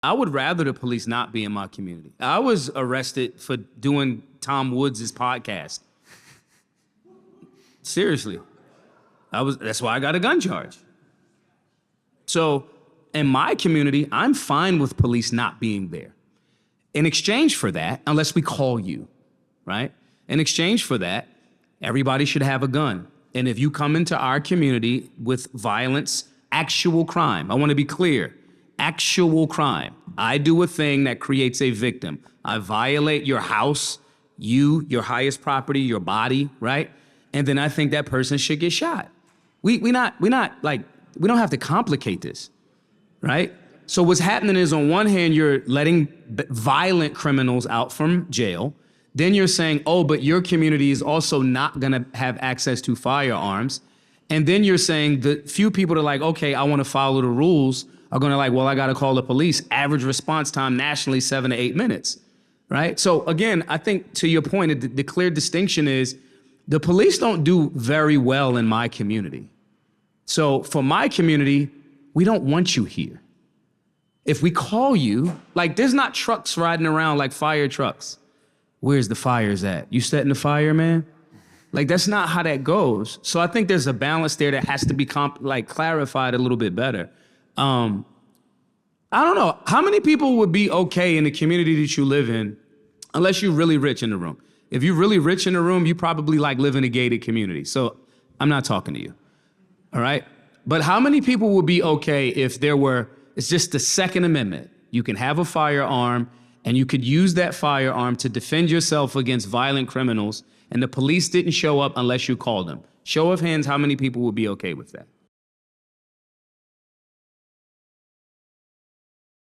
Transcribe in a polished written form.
I would rather the police not be in my community. I was arrested for doing Tom Woods' podcast. Seriously. That's why I got a gun charge. So in my community, I'm fine with police not being there. In exchange for that, unless we call you, right? In exchange for that, everybody should have a gun. And if you come into our community with violence, actual crime, I want to be clear, actual crime. I do a thing that creates a victim. I violate your house, your highest property, your body, right? And then I think that person should get shot. We don't have to complicate this, right? So what's happening is, on one hand, you're letting violent criminals out from jail. Then you're saying, oh, but your community is also not gonna have access to firearms. And then you're saying the few people that are like, okay, I wanna follow the rules, are gonna like, well, I gotta call the police. Average response time nationally, 7 to 8 minutes, right? So again, I think to your point, the clear distinction is the police don't do very well in my community. So for my community, we don't want you here. If we call you, like there's not trucks riding around like fire trucks. Where's the fires at? You setting the fire, man? Like that's not how that goes. So I think there's a balance there that has to be clarified a little bit better. I don't know, how many people would be okay in the community that you live in, unless you're really rich in the room? If you're really rich in the room, you probably like live in a gated community. So I'm not talking to you, all right? But how many people would be okay if it's just the Second Amendment. You can have a firearm and you could use that firearm to defend yourself against violent criminals, and the police didn't show up unless you called them. Show of hands, how many people would be okay with that?